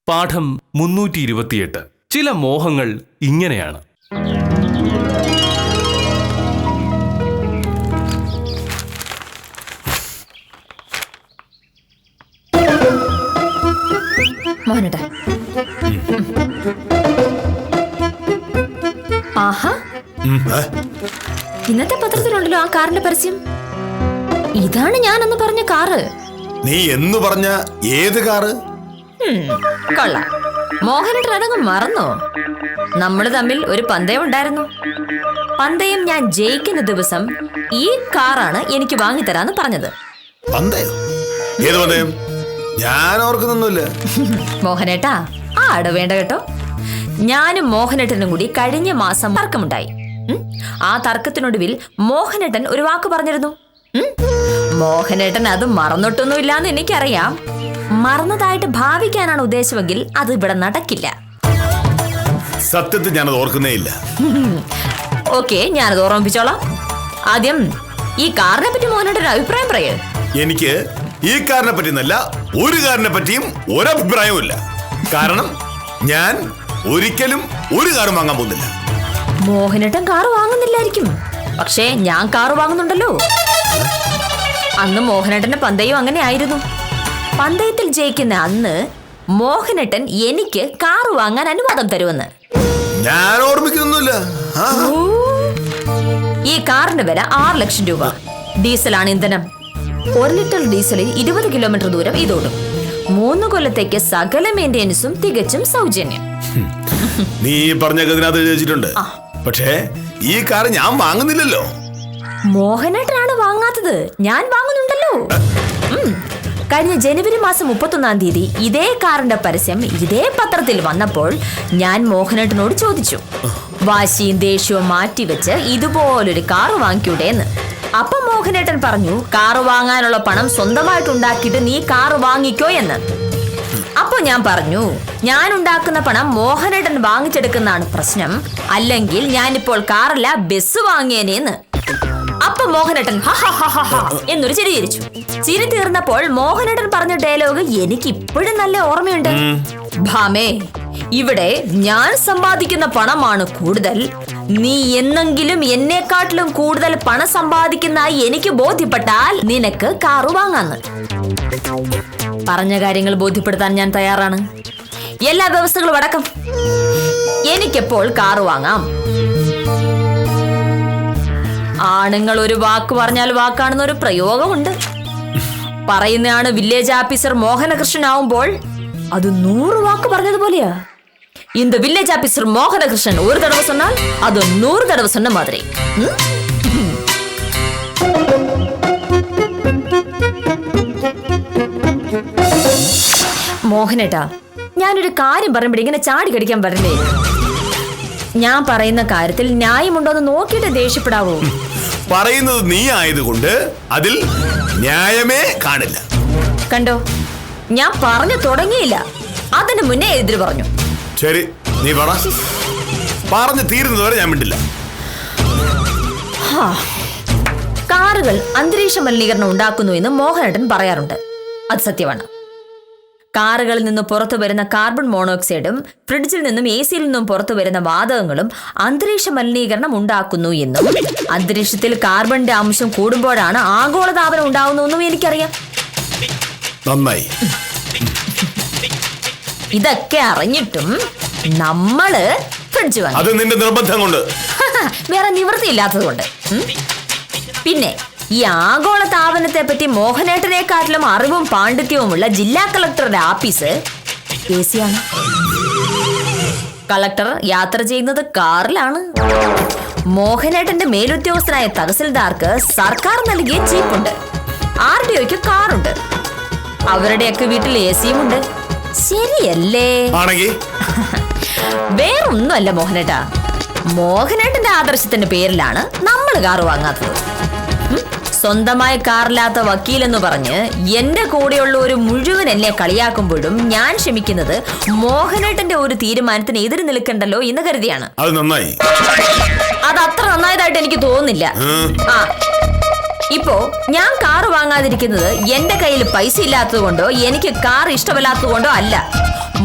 പാഠം 328. ചില മോഹങ്ങൾ ഇങ്ങനെയാണ്. മോഹനേട്ടാ, ആഹാ, ഇന്നത്തെ പത്രത്തിലുണ്ടല്ലോ ആ കാറിന്റെ പരസ്യം. ഇതാണ് ഞാൻ അന്ന് പറഞ്ഞ കാറ്. നീ എന്ന് പറഞ്ഞ ഏത് കാറ്? കൊള്ളാം. മോഹനേട്ടൻ അതങ്ങ് മറന്നോ? നമ്മള് തമ്മിൽ ഒരു പന്തയം ഉണ്ടായിരുന്നു. പന്തയം ഞാൻ ജയിക്കുന്ന ദിവസം ഈ കാറാണ് എനിക്ക് വാങ്ങിത്തരാന്ന് പറഞ്ഞത്. പന്തയം? ഏത് പന്തയം? ഞാൻ ഓർക്കുന്നൊന്നുമില്ല. മോഹനേട്ടാ, ആ വേണ്ട കേട്ടോ. ഞാനും മോഹനേട്ടനും കൂടി കഴിഞ്ഞ മാസം തർക്കമുണ്ടായി. ആ തർക്കത്തിനൊടുവിൽ മോഹനേട്ടൻ ഒരു വാക്ക് പറഞ്ഞിരുന്നു. മോഹനേട്ടൻ അത് മറന്നിട്ടൊന്നുമില്ലാന്ന് എനിക്കറിയാം. മറന്നതായിട്ട് ഭാവിക്കാനാണ് ഉദ്ദേശമെങ്കിൽ അത് ഇവിടെ നടക്കില്ല. സത്യത്തിൽ ഞാനത് ഓർക്കുന്നേ ഇല്ല. ഓക്കെ, ഞാനത് ഓർമ്മിപ്പിച്ചോളാം. ആദ്യം ഈ കാറിനെ പറ്റി മോഹനേട്ടൻ അഭിപ്രായം പറയേ. എനിക്ക് ഈ കാറിനെ പറ്റി എന്നല്ല, ഒരു കാറിനെ പറ്റിയും ഒരഭിപ്രായവും ഇല്ല. കാരണം ഞാൻ ഒരിക്കലും ഒരു കാറും വാങ്ങാൻ പോകുന്നില്ല. മോഹനേട്ടൻ കാറ് വാങ്ങുന്നില്ലായിരിക്കും, പക്ഷേ ഞാൻ കാറ് വാങ്ങുന്നുണ്ടല്ലോ. അന്ന് മോഹനേട്ടന്റെ പന്തയം അങ്ങനെ ആയിരുന്നു. പന്തയത്തിൽ ജയിക്കുന്ന അന്ന് മോഹനേട്ടൻ എനിക്ക് കാറ് വാങ്ങാൻ അനുവാദം തരുമെന്ന്. ഞാൻ ഓർമ്മിക്കുന്നൊന്നുമില്ല. ഈ കാറിന്റെ വില 6 ലക്ഷം രൂപ. ഡീസലാണ് ഇന്ധനം. 1 ലിറ്റർ ഡീസലിൽ 20 കിലോമീറ്റർ ദൂരം ഇതോടും. 3 കൊല്ലത്തേക്ക് സകല മെയിന്റനൻസും തികച്ചും സൗജന്യം. നീ പറഞ്ഞ ഇതിനകത്ത് എഴുതിയിട്ടുണ്ട്. പക്ഷേ ഈ കാർ ഞാൻ വാങ്ങുന്നില്ലല്ലോ. മോഹനേട്ടനാണ് വാങ്ങാത്തത്, ഞാൻ വാങ്ങുന്നുണ്ടല്ലോ. കഴിഞ്ഞ ജനുവരി മാസം 31-ാം തീയതി ഇതേ കാറിന്റെ പരസ്യം ഇതേ പത്രത്തിൽ വന്നപ്പോൾ ഞാൻ മോഹനേട്ടനോട് ചോദിച്ചു, വാശിയും ദേഷ്യവും മാറ്റിവെച്ച് ഇതുപോലൊരു കാറ് വാങ്ങിക്കൂടെന്ന്. അപ്പൊ മോഹനേട്ടൻ പറഞ്ഞു, കാറ് വാങ്ങാനുള്ള പണം സ്വന്തമായിട്ടുണ്ടാക്കിയിട്ട് നീ കാറ് വാങ്ങിക്കോ എന്ന്. അപ്പൊ ഞാൻ പറഞ്ഞു, ഞാൻ ഉണ്ടാക്കുന്ന പണം മോഹനേട്ടൻ വാങ്ങിച്ചെടുക്കുന്നതാണ് പ്രശ്നം, അല്ലെങ്കിൽ ഞാനിപ്പോൾ കാറല്ല ബസ് വാങ്ങിയേനെന്ന്. അപ്പൊ മോഹനേട്ടൻ എന്നൊരു ചിരി ചിരിച്ചു. ചിരി തീർന്നപ്പോൾ മോഹനേട്ടൻ പറഞ്ഞ ഡയലോഗ് എനിക്ക് ഇപ്പോഴും നല്ല ഓർമ്മയുണ്ട്. ഭാമേ, ഇവിടെ ഞാൻ സമ്പാദിക്കുന്ന പണമാണ് കൂടുതൽ. നീ എന്നെങ്കിലും എന്നെക്കാട്ടിലും കൂടുതൽ പണം സമ്പാദിക്കുന്നതായി എനിക്ക് ബോധ്യപ്പെട്ടാൽ നിനക്ക് കാറ് വാങ്ങാന്ന്. പറഞ്ഞ കാര്യങ്ങൾ ബോധ്യപ്പെടുത്താൻ ഞാൻ തയ്യാറാണ്. എല്ലാ വ്യവസ്ഥകളും അടക്കം എനിക്കെപ്പോൾ കാറ് വാങ്ങാം. ആണുങ്ങൾ ഒരു വാക്ക് പറഞ്ഞാൽ വാക്കാണെന്നൊരു പ്രയോഗമുണ്ട്. പറയുന്നയാണ് വില്ലേജ് ഓഫീസർ മോഹനകൃഷ്ണൻ ആവുമ്പോൾ അത് 100 വാക്ക് പറഞ്ഞതുപോലെയാ. இந்த வில்லேஜ் ஆபீசர் மோகனகிருஷ்ணன் ஒரு தடவை சொன்னால் அது 100 தடவை சொன்ன மாதிரி. മോഹനേട്ടാ, ഞാനൊരു കാര്യം പറയുമ്പോൾ ഇങ്ങനെ ചാടി കടിക്കാൻ വരണ്ടേ? ഞാൻ പറയുന്ന കാര്യത്തിൽ ന്യായമുണ്ടോന്ന് നോക്കിയിട്ട് ദേഷ്യപ്പെടാവോ? പറയുന്നത് നീ ആയതുകൊണ്ട് അതിൽ ന്യായമേ കാണില്ല. കണ്ടോ, ഞാൻ പറഞ്ഞു തുടങ്ങിയില്ല, അതിന് മുന്നേ എതിര് പറഞ്ഞു. ശരി, നീ പറഞ്ഞു തീരുന്നതുവരെ ഞാൻ മിണ്ടില്ല. കാറുകൾ അന്തരീക്ഷ മലിനീകരണം ഉണ്ടാക്കുന്നു എന്ന് മോഹനേട്ടൻ പറയാറുണ്ട്. അത് സത്യമാണ്. കാറുകളിൽ നിന്ന് പുറത്തു വരുന്ന കാർബൺ മോണോക്സൈഡും ഫ്രിഡ്ജിൽ നിന്നും AC-യിൽ നിന്നും പുറത്തു വരുന്ന വാതകങ്ങളും അന്തരീക്ഷ മലിനീകരണം ഉണ്ടാക്കുന്നു എന്നും അന്തരീക്ഷത്തിൽ കാർബണിന്റെ അംശം കൂടുമ്പോഴാണ് ആഗോളതാപനം ഉണ്ടാവുന്നതെന്നും എനിക്കറിയാം. നന്നായി. ഇതൊക്കെ അറിഞ്ഞിട്ടും നമ്മള് ഫ്രിഡ്ജ് വാങ്ങി. അത് നിന്റെ നിർബന്ധം കൊണ്ട്, വേറെ നിവൃത്തിയില്ലാത്തത് കൊണ്ട്. പിന്നെ ഈ ആഗോള താപനത്തെ പറ്റി മോഹനേട്ടനെക്കാട്ടിലും അറിവും പാണ്ഡിത്യവുമുള്ള ജില്ലാ കളക്ടറുടെ ആഫീസ് AC-യാണ്. കളക്ടർ യാത്ര ചെയ്യുന്നത് കാറിലാണ്. മോഹനേട്ടന്റെ മേലുദ്യോഗസ്ഥനായ തഹസിൽദാർക്ക് സർക്കാർ നൽകിയ ജീപ്പുണ്ട്. RDOയ്ക്ക് കാറുണ്ട്. അവരുടെയൊക്കെ വീട്ടിൽ AC-യും ഉണ്ട്. ശരിയല്ലേ? വേറൊന്നുമല്ല മോഹനേട്ടാ, മോഹനേട്ടന്റെ ആദർശത്തിന്റെ പേരിലാണ് നമ്മൾ കാറ് വാങ്ങാത്തത്. സ്വന്തമായ കാറില്ലാത്ത വക്കീലെന്ന് പറഞ്ഞ് എന്റെ കൂടെയുള്ള ഒരു മുഴുവൻ എന്നെ കളിയാക്കുമ്പോഴും ഞാൻ ക്ഷമിക്കുന്നത് മോഹനേട്ടന്റെ ഒരു തീരുമാനത്തിന് എതിര് നിൽക്കണ്ടല്ലോ എന്ന് കരുതിയാണ്. അത് അത്ര നന്നായതായിട്ട് എനിക്ക് തോന്നുന്നില്ല. ഇപ്പോ ഞാൻ കാറ് വാങ്ങാതിരിക്കുന്നത് എന്റെ കയ്യിൽ പൈസ ഇല്ലാത്തത് കൊണ്ടോ എനിക്ക് കാർ ഇഷ്ടമല്ലാത്തത് കൊണ്ടോ അല്ല.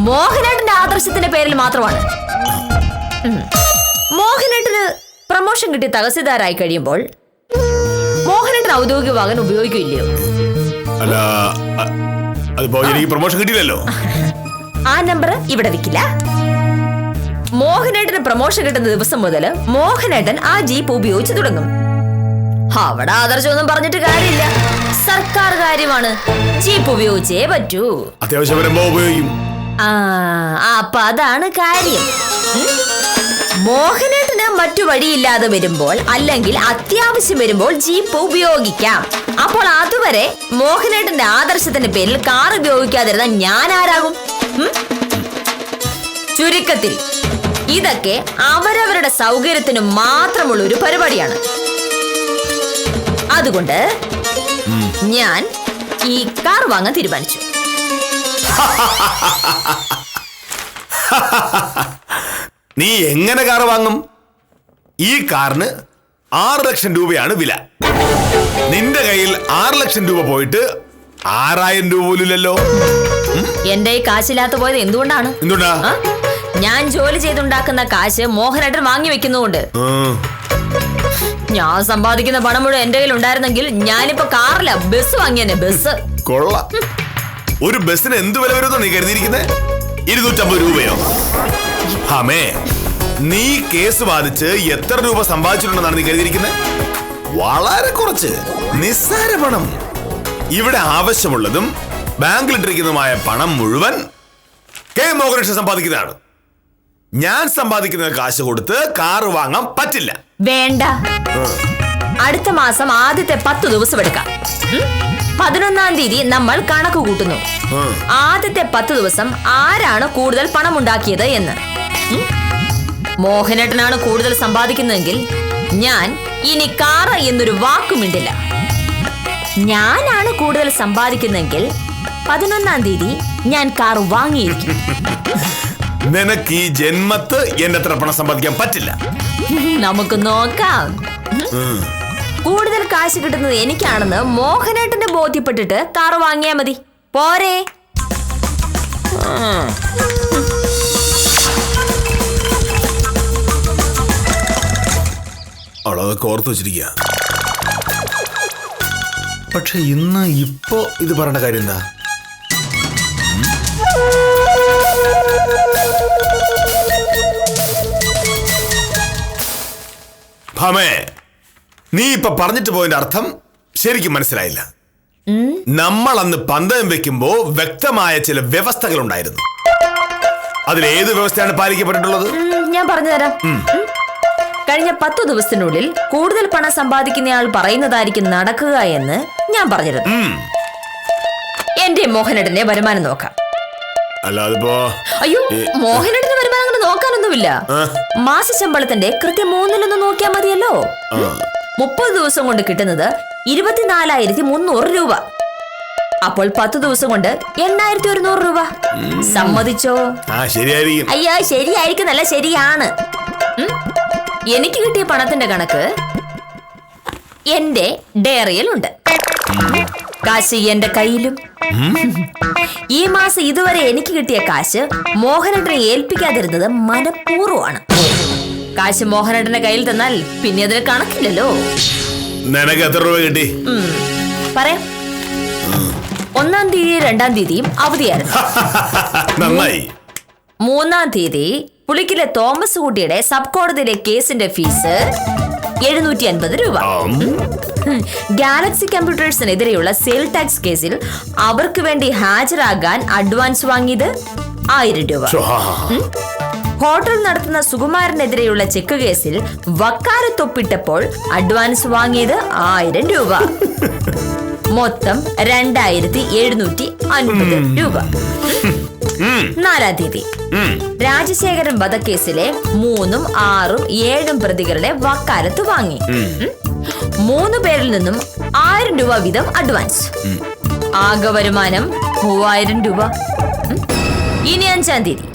മോഹനേട്ടന്റെ ആദർശത്തിന്റെ പേരിൽ മാത്രമാണ്. മോഹനേട്ടന് പ്രമോഷൻ കിട്ടി തഹസിൽദാരായി കഴിയുമ്പോൾ മോഹനേട്ടൻ ഔദ്യോഗിക വാഹനം ഉപയോഗിക്കില്ലയോ? അല്ല, അതിപ്പോ എനിക്ക് പ്രൊമോഷൻ കിട്ടിയില്ലല്ലോ. ആ നമ്പർ ഇവിടെ വിൽക്കില്ല. മോഹനേട്ടന് പ്രമോഷൻ കിട്ടുന്ന ദിവസം മുതൽ മോഹനേട്ടൻ ആ ജീപ്പ് ഉപയോഗിച്ചു തുടങ്ങും. അവിടെ ആദർശമൊന്നും പറഞ്ഞിട്ട് കാര്യമില്ല, സർക്കാർ കാര്യമാണ്. ജീപ്പ് ഉപയോഗിച്ചേ പറ്റൂ. അത്യാവശ്യം വരുമ്പോ ഉപയോഗിക്കും. അപ്പൊ അതാണ് കാര്യം. മോഹനേട്ടന് മറ്റു വഴിയില്ലാതെ വരുമ്പോൾ അല്ലെങ്കിൽ അത്യാവശ്യം വരുമ്പോൾ ജീപ്പ് ഉപയോഗിക്കാം. അപ്പോൾ അതുവരെ മോഹനേട്ടന്റെ ആദർശത്തിന്റെ പേരിൽ കാർ ഉപയോഗിക്കാതിരുന്ന ഞാൻ ആരാകും? ചുരുക്കത്തിൽ ഇതൊക്കെ അവരവരുടെ സൗകര്യത്തിന് മാത്രമുള്ള ഒരു പരിപാടിയാണ്. അതുകൊണ്ട് ഞാൻ ഈ കാർ വാങ്ങാൻ തീരുമാനിച്ചു. നീ എങ്ങനെ കാർ വാങ്ങും? ഈ കാറിന് 6 ലക്ഷം രൂപയാണ് വില. നിന്റെ കയ്യിൽ 6 ലക്ഷം രൂപ പോയിട്ട് 6000 രൂപ പോലും ഇല്ലല്ലോ. എന്റെ ഈ കാശില്ലാത്ത പോയത് എന്തുകൊണ്ടാണ്? എന്തുകൊണ്ടാ? ഞാൻ ജോലി ചെയ്തുണ്ടാക്കുന്ന കാശ് മോഹനേട്ടൻ വാങ്ങി വെക്കുന്നുണ്ട്. ഞാൻ സമ്പാദിക്കുന്ന പണം മുഴുവൻ എന്റെ കയ്യിൽ ഉണ്ടായിരുന്നെങ്കിൽ ഞാനിപ്പോ കാറില്ല, ബസ് വാങ്ങിയനെ. ബസ് കൊള്ളാം. ഒരു ബസ്സിന് എന്ത് വില വരുമെന്നോ നീ കരുതിയിരിക്കുന്നത്? 250 രൂപയോ? ഹമേ, നീ കേസ് ബാധിച്ച് എത്ര രൂപ സമ്പാദിച്ചിട്ടുണ്ടെന്നാണ് നീ കരുതിയിരിക്കുന്നത്? വളരെ കുറച്ച്, നിസ്സാര പണം. ഇവിടെ ആവശ്യമുള്ളതും ബാങ്കിലിട്ടിരിക്കുന്നതുമായ പണം മുഴുവൻ കെ മോഹനേട്ടൻ സമ്പാദിക്കുന്നതാണ്. ഞാൻ സമ്പാദിക്കുന്ന കാശ് കൊടുത്ത് കാറ് വാങ്ങാൻ പറ്റില്ല. വേണ്ട. അടുത്ത മാസം ആദ്യത്തെ 10 ദിവസം എടുക്കാം. 11-ാം തീയതി നമ്മൾ കണക്ക് കൂട്ടുന്നു. ആദ്യത്തെ 10 ദിവസം ആരാണ് കൂടുതൽ പണം ഉണ്ടാക്കിയത് എന്ന്. മോഹനേട്ടനാണ് കൂടുതൽ സമ്പാദിക്കുന്നതെങ്കിൽ ഞാൻ ഇനി കാറ് എന്നൊരു വാക്കുമിണ്ടില്ല. ഞാനാണ് കൂടുതൽ സമ്പാദിക്കുന്നതെങ്കിൽ 11-ാം തീയതി ഞാൻ കാർ വാങ്ങിയിരിക്കും. നിനക്ക് ഈ ജന്മത്ത് എന്റെ അത്ര പണം സമ്പാദിക്കാൻ പറ്റില്ല. നമുക്ക് നോക്കാം. കൂടുതൽ കാശ് കിട്ടുന്നത് എനിക്കാണെന്ന് മോഹനേട്ടന്റെ ബോധ്യപ്പെട്ടിട്ട് കാർ വാങ്ങിയാ മതി. പോരെ? അവളതൊക്കെ ഓർത്തു വെച്ചിരിക്കുക. പക്ഷെ ഇപ്പൊ ഇത് പറയേണ്ട കാര്യം എന്താ? ഭാമേ, നീ ഇപ്പൊ പറഞ്ഞിട്ട് പോയതിന്റെ അർത്ഥം ശരിക്കും മനസ്സിലായില്ല. നമ്മൾ അന്ന് പന്തയം വെക്കുമ്പോ വ്യക്തമായ ചില വ്യവസ്ഥകൾ ഉണ്ടായിരുന്നു. അതിലേത് വ്യവസ്ഥയാണ് പാലിക്കപ്പെട്ടിട്ടുള്ളത്? ഞാൻ പറഞ്ഞുതരാം. കഴിഞ്ഞ 10 ദിവസത്തിനുള്ളിൽ കൂടുതൽ പണം സമ്പാദിക്കുന്നയാൾ പറയുന്നതായിരിക്കും നടക്കുക എന്ന് ഞാൻ പറഞ്ഞിരുന്നു. എന്റെ മോഹനേട്ടന്റെ വരുമാനം നോക്കാം. അല്ലാതിപ്പോ അയ്യോ, മോഹനേട്ടന്റെ വരുമാനം അങ്ങനെ നോക്കാനൊന്നുമില്ല. മാസശമ്പളത്തിന്റെ കൃത്യം 3-1 നോക്കിയാൽ മതിയല്ലോ. 30 ദിവസം കൊണ്ട് കിട്ടുന്നത് 24,300 രൂപ. അപ്പോൾ 10 ദിവസം കൊണ്ട് 8,100 രൂപ. സമ്മതിച്ചോ? ശരിയായിരിക്കും. അയ്യോ, ശരിയായിരിക്കുന്നല്ല, ശരിയാണ്. എനിക്ക് കിട്ടിയ പണത്തിന്റെ കണക്ക് എന്റെ ഡയറിയിലുണ്ട്. കാശ് എന്റെ കയ്യിലും. ഈ മാസം ഇതുവരെ എനിക്ക് കിട്ടിയ കാശ് മോഹനേട്ടനെ ഏൽപ്പിക്കാതിരുന്നത് മനഃപൂർവ്വമാണ്. കാശ് മോഹനേട്ടന്റെ കയ്യിൽ തന്നാൽ പിന്നെ അതിന് കണക്കില്ലല്ലോ. നിനക്ക് എത്ര രൂപ കിട്ടി? പറയാം. 1-ാം തീയതി 2-ാം തീയതിയും അവധിയായിരുന്നു. നന്നായി. 3-ാം തീയതി പുളിക്കിലെ തോമസ് കുട്ടിയുടെ സബ് കോടതിയിലെ കേസിന്റെ ഫീസ് 750 രൂപ. ഗാലക്സി കമ്പ്യൂട്ടേഴ്സിനെതിരെയുള്ള സെയിൽ ടാക്സ് കേസിൽ അവർക്ക് വേണ്ടി ഹാജരാകാൻ അഡ്വാൻസ് വാങ്ങിയത് 1000 രൂപ. ഹോട്ടൽ നടത്തുന്ന സുകുമാരനെതിരെയുള്ള ചെക്ക് കേസിൽ വക്കാലത്തൊപ്പിട്ടപ്പോൾ അഡ്വാൻസ് വാങ്ങിയത് 1000 രൂപ. മൊത്തം 2750 രൂപ. 4-ാം തീയതി രാജശേഖരൻ വധക്കേസിലെ 3ഉം 6ഉം 7ഉം പ്രതികളുടെ വക്കാലത്ത് വാങ്ങി. 3 പേരിൽ നിന്നും 1000 രൂപ വീതം അഡ്വാൻസ്. ആകെ വരുമാനം 3000 രൂപ. ഇനി 5-ാം തീയതി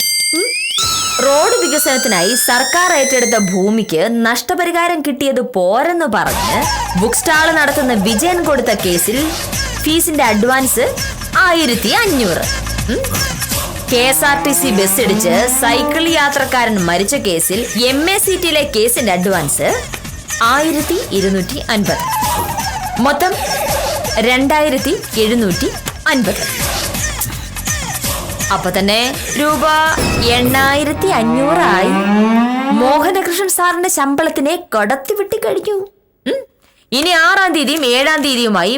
റോഡ് വികസനത്തിനായി സർക്കാർ ഏറ്റെടുത്ത ഭൂമിക്ക് നഷ്ടപരിഹാരം കിട്ടിയത് പോരെന്ന് പറഞ്ഞ് ബുക്ക് സ്റ്റാൾ നടത്തുന്ന വിജയൻ കൊടുത്ത കേസിൽ ഫീസിന്റെ അഡ്വാൻസ് 1500. KSRTC ബസ് ഇടിച്ച് സൈക്കിൾ യാത്രക്കാരൻ മരിച്ച കേസിൽ MACTയിലെ കേസിന്റെ അഡ്വാൻസ് 1250. മൊത്തം 2750. അപ്പൊ തന്നെ രൂപ 8500 ആയി. മോഹനകൃഷ്ണൻ സാറിന്റെ ശമ്പളത്തിനെ കടത്തിവിട്ടി കഴിഞ്ഞു. ഇനി 6-ാം തീയതിയും 7-ാം തീയതിയുമായി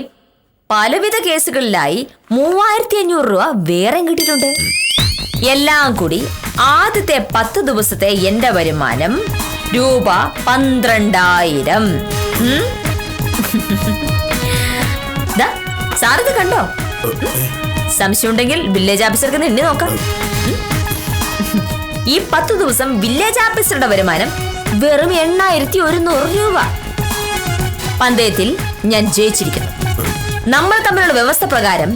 പലവിധ കേസുകളിലായി 3500 രൂപ വേറെ കിട്ടിയിട്ടുണ്ട്. എല്ലാം കൂടി ആദ്യത്തെ 10 ദിവസത്തെ എന്റെ വരുമാനം രൂപ 12000. സാറിത് കണ്ടോ? സംശയം ഉണ്ടെങ്കിൽ വില്ലേജ് ഓഫീസർക്ക് എണ്ണി നോക്കാം. ഈ 10 ദിവസം വില്ലേജ് ഓഫീസറുടെ വരുമാനം വെറും 8100 രൂപ. പന്തയത്തിൽ ഞാൻ ജയിച്ചിരിക്കുന്നു. നമ്മൾ തമ്മിലുള്ള വ്യവസ്ഥ പ്രകാരം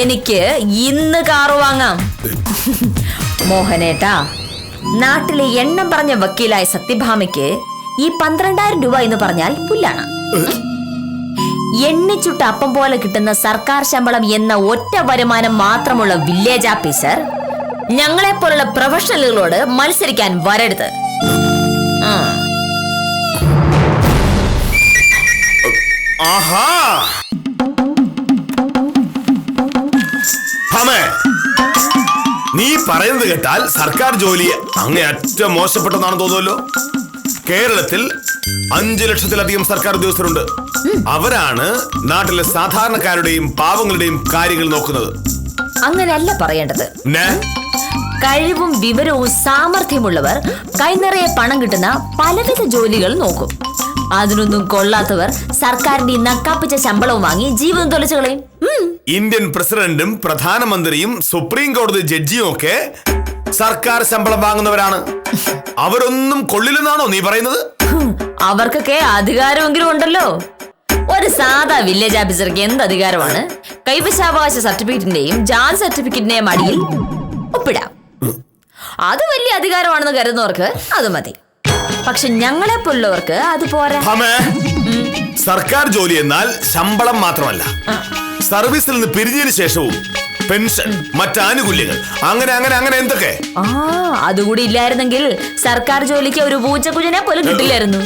എനിക്ക് ഇന്ന് കാറ് വാങ്ങാം. മോഹനേട്ടാ, നാട്ടിലെ എണ്ണം പറഞ്ഞ വക്കീലായ സത്യഭാമയ്ക്ക് ഈ 12000 രൂപ എന്ന് പറഞ്ഞാൽ പുല്ലാണ്. എണ്ണിച്ചുട്ട അപ്പം പോലെ കിട്ടുന്ന സർക്കാർ ശമ്പളം എന്ന ഒറ്റ വരുമാനം മാത്രമുള്ള വില്ലേജ് ഓഫീസർ ഞങ്ങളെ പോലുള്ള പ്രൊഫഷണലുകളോട് മത്സരിക്കാൻ വരരുത്. നീ പറയുന്നത് കേട്ടാൽ സർക്കാർ ജോലി അങ്ങേയറ്റം മോശപ്പെട്ടതാണെന്ന് തോന്നുമല്ലോ. കേരളത്തിൽ 5 ലക്ഷത്തിലധികം സർക്കാർ ഉദ്യോഗസ്ഥരുണ്ട്. അവരാണ് നാട്ടിലെ സാധാരണക്കാരുടെയും പാവങ്ങളുടെയും കാര്യങ്ങൾ നോക്കുന്നത്. അങ്ങനെയല്ല പറയേണ്ടത്. കഴിവും വിവരവും സാമർഥ്യമുള്ളവർ കൈനിറയെ പണം കിട്ടുന്ന പലവിധ ജോലികൾ നോക്കും. അതിനൊന്നും കൊള്ളാത്തവർ സർക്കാരിന്റെ നക്കാപ്പിച്ച ശമ്പളവും വാങ്ങി ജീവിതം തൊലച്ചു കളയും. ഇന്ത്യൻ പ്രസിഡന്റും പ്രധാനമന്ത്രിയും സുപ്രീം കോടതി ജഡ്ജിയും ഒക്കെ സർക്കാർ ശമ്പളം വാങ്ങുന്നവരാണ്. അവരൊന്നും കൊള്ളില്ലെന്നാണോ നീ പറയുന്നത്? അവർക്കൊക്കെ അധികാരമെങ്കിലും ഉണ്ടല്ലോ. ഒരു സാധാ വില്ലേജ് ഓഫീസർക്ക് എന്ത് അധികാരമാണ്? കൈവശാവകാശ സർട്ടിഫിക്കറ്റിന്റെയും ജാതി സർട്ടിഫിക്കറ്റിന്റെയും അടിയിൽ ഒപ്പിടാം. അത് വലിയ അധികാരമാണെന്ന് കരുതുന്നവർക്ക് അത് മതി. പക്ഷെ ഞങ്ങളെ പോലുള്ളവർക്ക് അത് പോരാ. സർക്കാർ ജോലി എന്നാൽ ശമ്പളം മാത്രമല്ല, സർവീസിൽ നിന്ന് പിരിഞ്ഞതിന് ശേഷവും പെൻഷൻ, മറ്റാനുകൂല്യങ്ങൾ, അങ്ങനെ അങ്ങനെ അങ്ങനെ എന്തൊക്കെ. അതുകൂടി ഇല്ലായിരുന്നെങ്കിൽ സർക്കാർ ജോലിക്ക് ഒരു പൂച്ചക്കുഞ്ഞിനെ പോലും കിട്ടില്ലായിരുന്നു.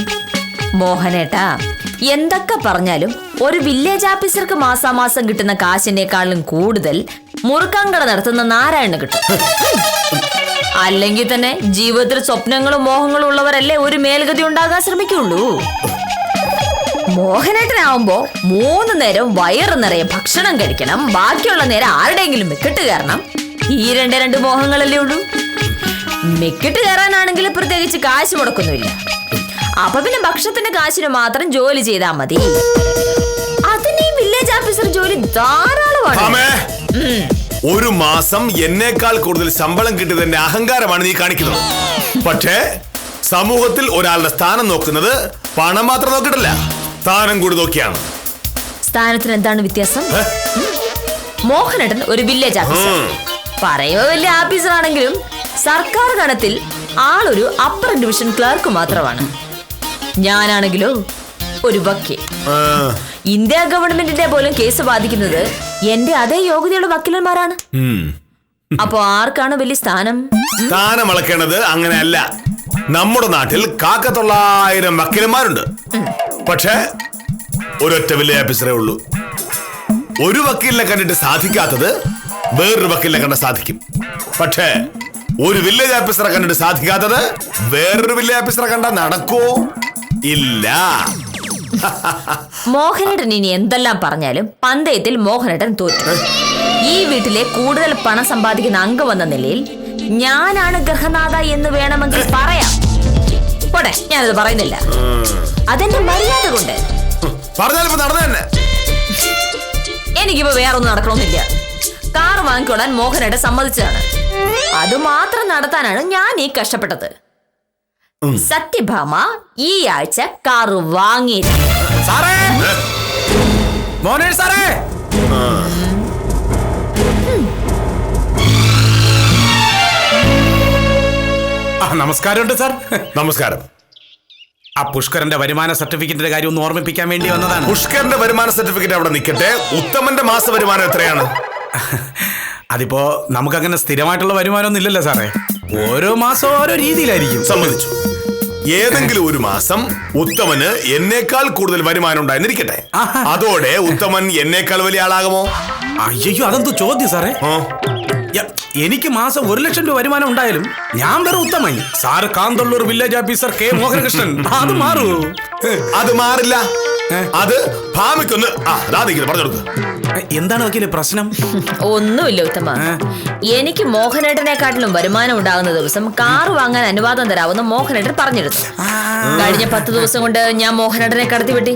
മോഹനേട്ടാ, എന്തൊക്കെ പറഞ്ഞാലും ഒരു വില്ലേജ് ഓഫീസർക്ക് മാസാമാസം കിട്ടുന്ന കാശിനേക്കാളും കൂടുതൽ മുറുക്കാൻകട നടത്തുന്ന നാരായണന് കിട്ടും. അല്ലെങ്കിൽ തന്നെ ജീവിതത്തിൽ സ്വപ്നങ്ങളും മോഹങ്ങളും ഉള്ളവരല്ലേ ഒരു മേൽഗതി ഉണ്ടാകാൻ ശ്രമിക്കുള്ളൂ. മോഹനേട്ടനാവുമ്പോ 3 നേരം വയറ് നിറയെ ഭക്ഷണം കഴിക്കണം, ബാക്കിയുള്ള നേരം ആരുടെയെങ്കിലും മെക്കിട്ട് കയറണം. ഈ 2 മോഹങ്ങളല്ലേ ഉള്ളൂ. മെക്കിട്ട് കയറാനാണെങ്കിൽ പ്രത്യേകിച്ച് കാശ് മുടക്കൊന്നുമില്ല. അപ്പൊ പിന്നെ ഭക്ഷണത്തിന്റെ കാശിന് മാത്രം ജോലി ചെയ്താൽ മതി. അതിന് ഈ വില്ലേജ് ഓഫീസർ ജോലി ധാരാളമാണ്. ഒരു മാസം എന്നേക്കാൾ കൂടുതൽ ശമ്പളം കിട്ടിയതിന്റെ അഹങ്കാരമാണ് നീ കാണിക്കുന്നത്. പക്ഷേ സമൂഹത്തിൽ ഒരാളുടെ സ്ഥാനം നോക്കുന്നത് പണം മാത്രം നോക്കിയിട്ടല്ല, സ്ഥാനം കൂടി നോക്കിയാണ്. സ്ഥാനത്തിന് എന്താണ് വ്യത്യാസം? മോഹനേട്ടൻ ഒരു വില്ലേജ് ഓഫീസർ, പറയുക വലിയ ഓഫീസർ ആണെങ്കിലും സർക്കാർ ഗണത്തിൽ ആളൊരു അപ്പർ ഡിവിഷൻ ക്ലർക്ക് മാത്രമാണ്. ഞാനാണെങ്കിലോ ഒരു വക്കീൽ. ഇന്ത്യ ഗവൺമെന്റിന്റെ പോലും കേസ് ബാധിക്കുന്നത് എന്റെ അതേ യോഗ്യതയുള്ള വക്കീലന്മാരാണ്. അപ്പൊ ആർക്കാണ് വലിയ സ്ഥാനം? സ്ഥാനം അളക്കേണ്ടത് അങ്ങനെയല്ല. നമ്മുടെ നാട്ടിൽ 900 വക്കീലന്മാരുണ്ട്. പക്ഷേ ഒരൊറ്റ വില്ലേജ് ഓഫീസറേ ഉള്ളൂ. ഒരു വക്കീലിനെ കണ്ടിട്ട് സാധിക്കാത്തത് വേറൊരു വക്കീലിനെ കണ്ട സാധിക്കും. പക്ഷേ ഒരു വില്ലേജ് ഓഫീസറെ കണ്ടിട്ട് സാധിക്കാത്തത് വേറൊരു വില്ലേജ് ഓഫീസറെ കണ്ട നടക്കോ? ഇല്ല. മോഹനേട്ടൻ ഇനി എന്തെല്ലാം പറഞ്ഞാലും പന്തയത്തിൽ മോഹനേട്ടൻ തോറ്റു. ഈ വീട്ടിലെ കൂടുതൽ പണം സമ്പാദിക്കുന്ന അംഗമെന്ന നിലയിൽ ഞാനാണ് ഗൃഹനാഥ എന്ന് വേണമെങ്കിൽ പറയാം. പോട്ടെ, ഞാനത് പറയുന്നില്ല. അതെന്റെ മര്യാദ കൊണ്ട്. എനിക്കിപ്പോ വേറൊന്നും നടക്കണമെന്നില്ല. കാർ വാങ്ങിക്കൊള്ളാൻ മോഹനേട്ടൻ സമ്മതിച്ചതാണ്. അത് മാത്രം നടത്താനാണ് ഞാൻ ഈ കഷ്ടപ്പെട്ടത്. സത്യഭാമ ഈ ആഴ്ച കാറ് വാങ്ങിയിരുന്നു. നമസ്കാരമുണ്ട് സാർ. നമസ്കാരം. ആ പുഷ്കരന്റെ വരുമാന സർട്ടിഫിക്കറ്റിന്റെ കാര്യം ഒന്ന് ഓർമ്മിപ്പിക്കാൻ വേണ്ടി വന്നതാണ്. പുഷ്കരന്റെ വരുമാന സർട്ടിഫിക്കറ്റ് അവിടെ നിൽക്കട്ടെ. ഉത്തമന്റെ മാസ വരുമാനം എത്രയാണ്? അതിപ്പോ നമുക്കങ്ങനെ സ്ഥിരമായിട്ടുള്ള വരുമാനമൊന്നും ഇല്ലല്ലോ സാറേ. ഓരോ മാസവും ഓരോ രീതിയിലായിരിക്കും. സമ്മതിച്ചു. ഏതെങ്കിലും ഒരു മാസം ഉത്തമന് എന്നേക്കാൾ കൂടുതൽ വരുമാനം ഉണ്ടായിരുന്നിരിക്കട്ടെ. അതോടെ ഉത്തമൻ എന്നേക്കാൾ വലിയ ആളാകുമോ? അയ്യോ, അതെന്തോ ചോദ്യം സാറേ. ആ, എനിക്ക് മാസം 1 ലക്ഷം രൂപ വരുമാനം ഉണ്ടായാലും ഞാൻ വേറെ ഉത്തമൻ. Sir Kanthalloor village officer K Mohanakrishnan. അത് മാറൂ? അത് മാറില്ല. അത് ഭാമിക്കൊന്ന് പറഞ്ഞു കൊടുക്കുക. എന്താണ് വക്കീലെ പ്രശ്നം? ഒന്നുമില്ല ഉത്തമ. എനിക്ക് മോഹനേട്ടനെക്കാട്ടിലും വരുമാനം ഉണ്ടാകുന്ന ദിവസം കാറ് വാങ്ങാൻ അനുവാദം തരാമെന്ന് മോഹനേട്ടൻ പറഞ്ഞിരുന്നു. കഴിഞ്ഞ 10 ദിവസം കൊണ്ട് ഞാൻ മോഹനേട്ടനെ കടത്തിവിട്ടി.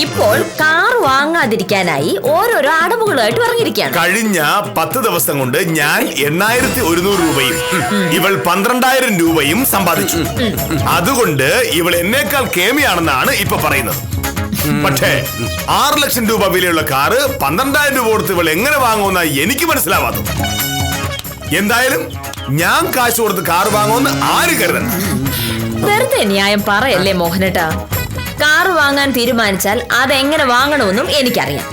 ഇപ്പോൾ കാർ വാങ്ങാതിരിക്കാനായി ഓരോരോ അടവുകളായിട്ട് പറഞ്ഞിരിക്കുകയാണ്. കഴിഞ്ഞ 10 ദിവസം കൊണ്ട് ഞാൻ 8100 രൂപയും ഇവൾ 12000 രൂപയും സമ്പാദിച്ചു. അതുകൊണ്ട് ഇവൾ എന്നേക്കാൾ കേമിയാണെന്നാണ് ഇപ്പൊ പറയുന്നത്. പക്ഷേ 6 ലക്ഷം രൂപ വിലയുള്ള കാറ് 12000 രൂപ കൊടുത്ത് ഇവൾ എങ്ങനെ വാങ്ങുമെന്ന എനിക്ക് മനസ്സിലാവാത്തത്. എന്തായാലും ഞാൻ കാശ് കൊടുത്ത് കാറ് വാങ്ങുമെന്ന് ആര് കരുതണം. വെറുതെ ന്യായം പറയല്ലേ മോഹനേട്ടാ. കാറ് വാങ്ങാൻ തീരുമാനിച്ചാൽ അതെങ്ങനെ വാങ്ങണമെന്നും എനിക്കറിയാം.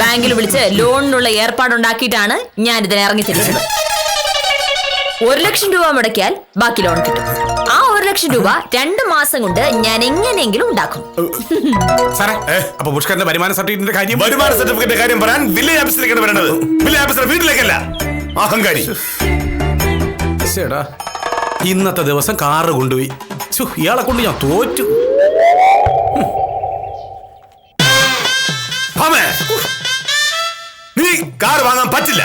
ബാങ്കിൽ വിളിച്ച് ലോണിനുള്ള ഏർപ്പാടുണ്ടാക്കിയിട്ടാണ് ഞാൻ ഇതിനെ ഇറങ്ങി തിരിച്ചത്. 1 ലക്ഷം രൂപ മുടക്കിയാൽ ബാക്കി ലോൺ കിട്ടും. ആ 1 ലക്ഷം രൂപ 2 മാസം കൊണ്ട് ഞാൻ എങ്ങനെയെങ്കിലും ഉണ്ടാക്കും. സാറേ, അപ്പൊ പുഷ്കരന്റെ വരുമാന സർട്ടിഫിക്കറ്റിന്റെ കാര്യം? വരുമാന സർട്ടിഫിക്കറ്റിന്റെ കാര്യം പറയാൻ വില്ലേജ് ഓഫീസിലേക്കാണ് വരേണ്ടത്. വില്ലേജ് ഓഫീസർ വീട്ടിലേക്കല്ല. അഹങ്കാരി. ഇന്നത്തെ ദിവസം കാറ് കൊണ്ടുപോയി. ഇയാളെ കൊണ്ട് ഞാൻ തോറ്റു. നീ കാർ വാങ്ങാൻ പറ്റില്ല.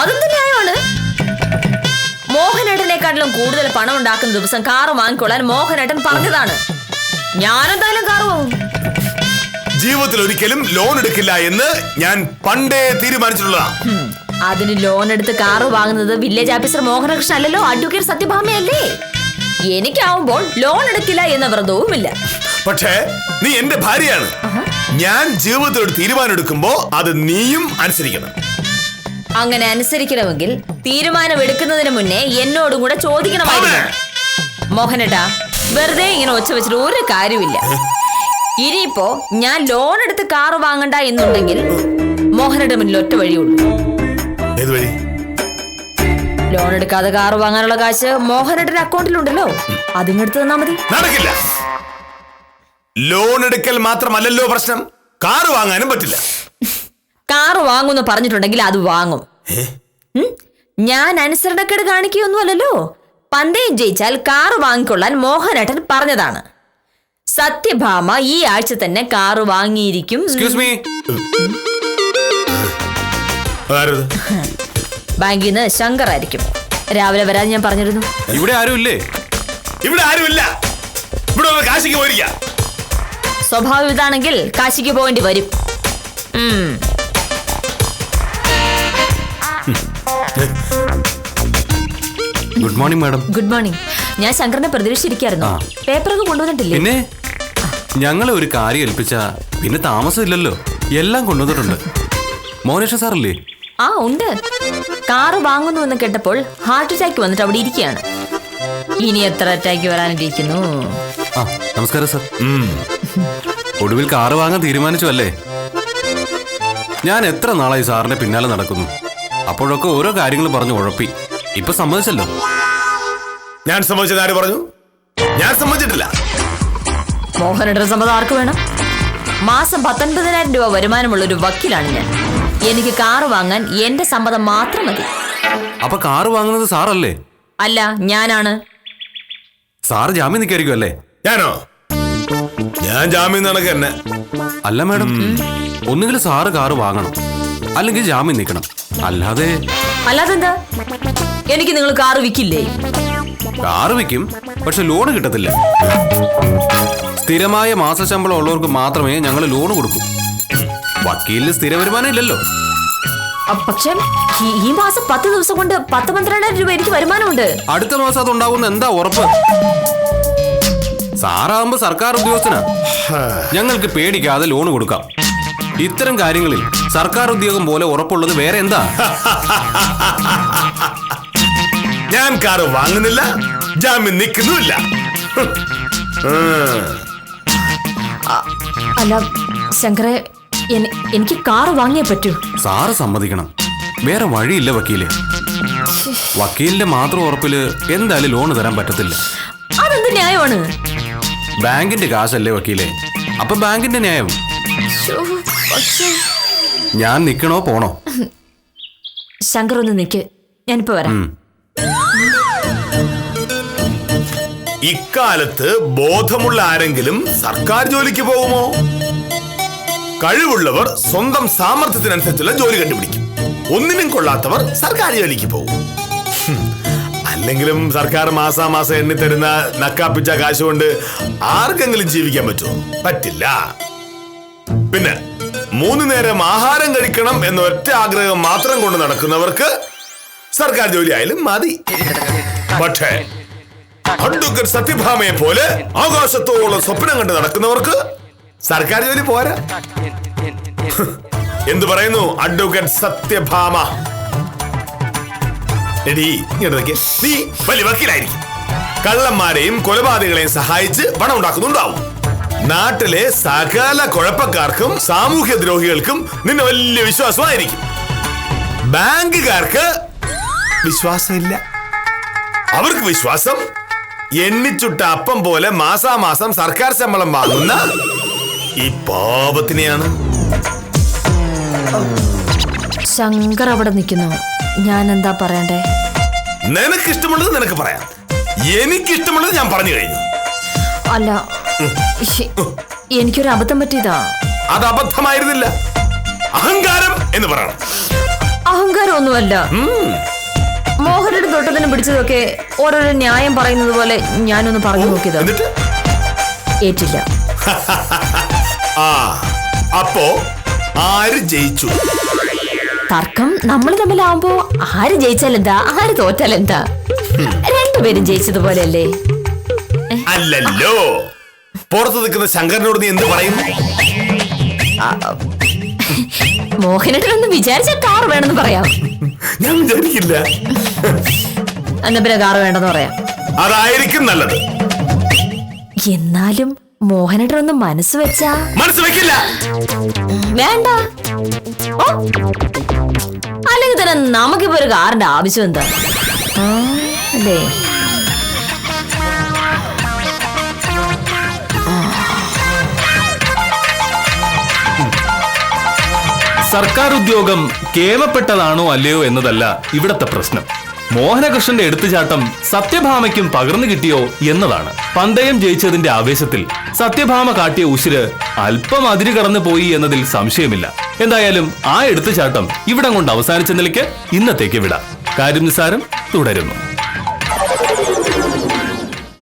അതെന്ത് ന്യായമാണ്? മോഹനേട്ടനെക്കാട്ടിലും കൂടുതൽ പണം ഉണ്ടാക്കുന്ന ദിവസം കാറ് വാങ്ങിക്കൊള്ളാൻ മോഹനേട്ടൻ പറഞ്ഞതാണ്. ഞാനെന്തായാലും കാറ് വാങ്ങും. ജീവിതത്തിൽ ഒരിക്കലും ലോൺ എടുക്കില്ല എന്ന് ഞാൻ പണ്ടേ തീരുമാനിച്ചിട്ടുള്ളതാണ്. അതിന് ലോൺ എടുത്ത് കാറ് വാങ്ങുന്നത് വില്ലേജ് ഓഫീസർ മോഹനകൃഷ്ണൻ അല്ലല്ലോ, അഡ്വക്കേറ്റ് സത്യഭാമയല്ലേ. എനിക്കാവുമ്പോൾ ലോൺ എടുക്കില്ല എന്ന വ്രതവുമില്ല. പക്ഷേ നീ എന്റെ ഭാര്യയാണ്. ഞാൻ ജീവിതത്തിൽ ഒരു തീരുമാനം എടുക്കുമ്പോ അത് നീയും അനുസരിക്കണം. അങ്ങനെ അനുസരിക്കണമെങ്കിൽ തീരുമാനം എടുക്കുന്നതിന് മുന്നേ എന്നോടും കൂടെ ചോദിക്കണമായിരുന്നു. മോഹനേട്ടാ, വെറുതെ ഇങ്ങനെ ഒച്ച വെച്ചിട്ട് ഒരു കാര്യമില്ല. ഇനിയിപ്പോ ഞാൻ ലോൺ എടുത്ത് കാറ് വാങ്ങണ്ട എന്നുണ്ടെങ്കിൽ മോഹനയുടെ മുന്നിൽ ഒറ്റ വഴിയുള്ളൂ. ഏത് വഴി? ലോൺ എടുക്കാതെ കാറ് വാങ്ങാനുള്ള കാശ് മോഹനയുടെ അക്കൗണ്ടിലുണ്ടല്ലോ, അതിങ്ങെടുത്ത് തന്നാ മതി. നടക്കില്ല. ലോൺ എടുക്കൽ മാത്രമല്ലല്ലോ പ്രശ്നം, കാറ് വാങ്ങാനും പറ്റില്ല. കാറ് വാങ്ങുമെന്ന് പറഞ്ഞിട്ടുണ്ടെങ്കിൽ അത് വാങ്ങും. ഞാൻ അനുസരണക്കേട് കാണിക്കുകയൊന്നുമല്ലല്ലോ. പന്തയം ജയിച്ചാൽ കാറ് വാങ്ങിക്കൊള്ളാൻ മോഹനേട്ടൻ പറഞ്ഞതാണ്. സത്യഭാമ ഈ ആഴ്ച തന്നെ കാറ് വാങ്ങിയിരിക്കും. ബാങ്കിൽ നിന്ന് ശങ്കർ ആയിരിക്കും. രാവിലെ വരാൻ ഞാൻ പറഞ്ഞിരുന്നു. ഇവിടെ ആരുമില്ലേ? ഇവിടെ ആരുമില്ല. ഇവിടെ കാശിക്ക് പോയിരിക്കാം. സ്വഭാവം ഇതാണെങ്കിൽ കാശിക്ക് പോകേണ്ടി വരും. Good morning madam. Good morning. ഞാൻ ശങ്കറിനെ പ്രതീക്ഷിച്ചിരിക്കായിരുന്നു. പേപ്പറൊക്കെ കൊണ്ടുവന്നിട്ടില്ലേ? പിന്നെ ഞങ്ങളെ ഒരു കാര്യം ഏൽപ്പിച്ച പിന്നെ താമസമില്ലല്ലോ, എല്ലാം കൊണ്ടുവന്നിട്ടുണ്ട്. മോനേഷ സാറല്ലേ? ആ ഉണ്ട്. കാറ് വാങ്ങുന്നു എന്ന് കേട്ടപ്പോൾ ഹാർട്ട് അറ്റാക്ക് വന്നിട്ട് അവിടെ ഇരിക്കുകയാണ്. ഇനി എത്ര അറ്റാക്ക് വരാനിരിക്കുന്നു? ആ നമസ്കാരം സാർ. ഒടുവിൽ കാറ് വാങ്ങാൻ തീരുമാനിച്ചു അല്ലേ? ഞാൻ എത്ര നാളായി സാറിന്റെ പിന്നാലെ നടക്കുന്നു. അപ്പോഴൊക്കെ ഓരോ കാര്യങ്ങൾ പറഞ്ഞു ഉഴപ്പി. ഇപ്പൊ സമ്മതിച്ചല്ലോ. ഞാൻ സമ്മതിച്ചത് ആര് പറഞ്ഞു? ഞാൻ സമ്മതിച്ചിട്ടില്ല. മോഹനയുടെ സമ്മതം ആർക്ക് വേണം? മാസം 19,000 രൂപ വരുമാനമുള്ള ഒരു വക്കീലാണ് ഞാൻ. എനിക്ക് കാറ് വാങ്ങാൻ എന്റെ സമ്മതം മാത്രം മതി. അപ്പൊ കാറ് വാങ്ങുന്നത് സാറല്ലേ? അല്ല, ഞാനാണ്. സാറ് ജാമ്യം നിൽക്കായിരിക്കും അല്ലേ? ഞാനോ? ഞാൻ ജാമ്യം നടക്കുക തന്നെ. അല്ല മാഡം, ഒന്നുകിൽ സാറ് കാറ് വാങ്ങണം, അല്ലെങ്കിൽ ജാമ്യം നിൽക്കണം. അല്ലാതെന്താ? എനിക്ക് നിങ്ങൾ കാറ് വിൽക്കില്ലേ? കാറ് വിൽക്കും, പക്ഷെ ലോണ് കിട്ടത്തില്ല. സ്ഥിരമായ മാസശമ്പളം ഉള്ളവർക്ക് മാത്രമേ ഞങ്ങൾ ലോണ് കൊടുക്കൂ. വക്കീലിന് സ്ഥിര വരുമാനം ഇല്ലല്ലോ. പക്ഷെ ഈ മാസം 10 ദിവസം കൊണ്ട് 12,000 രൂപ എനിക്ക് വരുമാനമുണ്ട്. അടുത്ത മാസം അതുണ്ടാവുന്ന എന്താ ഉറപ്പ്? സാറാകുമ്പോ സർക്കാർ ഉദ്യോഗസ്ഥനാ. ഞങ്ങൾക്ക് പേടിക്കാതെ ലോണ് കൊടുക്കാം. ഇത്തരം കാര്യങ്ങളിൽ സർക്കാർ ഉദ്യോഗം പോലെ ഉറപ്പുള്ളത് വേറെ എന്താ? ഞാൻ കാറ് വാങ്ങുന്നില്ല, ജാമ്യം നിൽക്കുന്നുമില്ല. അല്ല ശങ്കറെ, എനിക്ക് കാറ് വാങ്ങിയേ പറ്റൂ. സാറ് സമ്മതിക്കണം. വേറെ വഴിയില്ല വക്കീലെ. വക്കീലിന്റെ മാത്രം ഉറപ്പില് എന്തായാലും ലോൺ തരാൻ പറ്റത്തില്ല. അതെന്ത് ന്യായമാണ്? ബാങ്കിന്റെ കാശല്ലേ വക്കീലെ, അപ്പൊ ബാങ്കിന്റെ ന്യായം. ഞാൻ നിക്കണോ പോണോ? ശങ്കർ ഒന്ന് നിക്ക്, ഞാനിപ്പോ വരാം. ഇക്കാലത്ത് ബോധമുള്ള ആരെങ്കിലും സർക്കാർ ജോലിക്ക് പോകുമോ? കഴിവുള്ളവർ സ്വന്തം സാമർഥ്യത്തിനനുസരിച്ചുള്ള ജോലി കണ്ടുപിടിക്കും. ഒന്നിനും കൊള്ളാത്തവർ സർക്കാർ ജോലിക്ക് പോകും. അല്ലെങ്കിലും സർക്കാർ മാസാമാസം എണ്ണി തരുന്ന നക്കാപ്പിച്ച കാശ് കൊണ്ട് ആർക്കെങ്കിലും ജീവിക്കാൻ പറ്റുമോ? പറ്റില്ല. പിന്നെ 3 നേരം ആഹാരം കഴിക്കണം എന്ന ഒറ്റ ആഗ്രഹം മാത്രം കൊണ്ട് നടക്കുന്നവർക്ക് സർക്കാർ ജോലി ആയാലും മതി. പക്ഷേ അഡ്വക്കേറ്റ് സത്യഭാമയെ പോലെ ആകാശത്തോളം സ്വപ്നം കണ്ട് നടക്കുന്നവർക്ക് സർക്കാർ ജോലി പോരാ. എന്തു പറയുന്നു അഡ്വക്കേറ്റ് സത്യഭാമ? നീ വലിയ വക്കീലായിരിക്കും, കള്ളന്മാരെയും കൊലപാതകളെയും സഹായിച്ച് പണം ഉണ്ടാക്കുന്നുണ്ടാവും. നാട്ടിലെ സകല കുഴപ്പക്കാർക്കും സാമൂഹ്യ ദ്രോഹികൾക്കും നിന്നെ വലിയ വിശ്വാസമായിരിക്കും. ബാങ്കുകാർക്ക് വിശ്വാസമില്ല. അവർക്ക് വിശ്വാസം എണ്ണിച്ചുട്ട അപ്പം പോലെ മാസാമാസം സർക്കാർ ശമ്പളം വാങ്ങുന്ന ഈ പാപത്തിനെയാണ്. ശങ്കർ അവിടെ നിൽക്കുന്നു, ഞാൻ എന്താ പറയണ്ടേ? നിനക്കിഷ്ടമുള്ളത് നിനക്ക് പറയാം, എനിക്കിഷ്ടമുള്ളത് ഞാൻ പറഞ്ഞു കഴിഞ്ഞു. അല്ല, എനിക്കൊരു അബദ്ധം പറ്റിയതാ. അത് അബദ്ധമായിരുന്നില്ല, അഹങ്കാരം എന്ന് പറയണം. അഹങ്കാരം ഒന്നുമല്ല. മോഹനയുടെ തൊട്ടതിന് പിടിച്ചതൊക്കെ ഓരോരോ ന്യായം പറയുന്നത് പോലെ ഞാനൊന്ന് പറഞ്ഞു നോക്കിയതാ. എന്നിട്ട് ഏറ്റില്ല. അപ്പോ ആര് ജയിച്ചു? തർക്കം നമ്മൾ തമ്മിലാവുമ്പോ ആര് ജയിച്ചാലെന്താ, ആര് തോറ്റാലെന്താ, രണ്ടുപേരും ജയിച്ചതുപോലെയല്ലേ? അല്ലല്ലോ. പുറത്ത് നിൽക്കുന്ന ശങ്കരനോട് നീ എന്ത് പറയും? മോഹനേട്ടനൊന്ന് വിചാരിച്ച കാർ വേണമെന്ന് പറയാം. ഞാൻ വിചാരിക്കില്ല. എന്നാ പിന്നെ കാർ വേണ്ടെന്ന് പറയാം. അതായിരിക്കും നല്ലത്. എന്നാലും മോഹനേട്ടനൊന്ന് മനസ്സ് വെച്ചാ. മനസ്സ് വെക്കില്ല. വേണ്ട. അല്ലെങ്കിൽ തന്നെ നമുക്കിപ്പോ ഒരു കാറിന്റെ ആവശ്യം എന്താ അല്ലേ? സർക്കാർ ഉദ്യോഗം കേമപ്പെട്ടതാണോ അല്ലയോ എന്നതല്ല ഇവിടത്തെ പ്രശ്നം. മോഹനകൃഷ്ണന്റെ എടുത്തുചാട്ടം സത്യഭാമയ്ക്കും പകർന്നു കിട്ടിയോ എന്നതാണ്. പന്തയം ജയിച്ചതിന്റെ ആവേശത്തിൽ സത്യഭാമ കാട്ടിയ ഉശിര് അല്പം അതിര് കടന്നു പോയി എന്നതിൽ സംശയമില്ല. എന്തായാലും ആ എടുത്തുചാട്ടം ഇവിടം കൊണ്ട് അവസാനിച്ച നിലയ്ക്ക് ഇന്നത്തേക്ക് വിടാം. കാര്യം നിസ്സാരം തുടരുന്നു.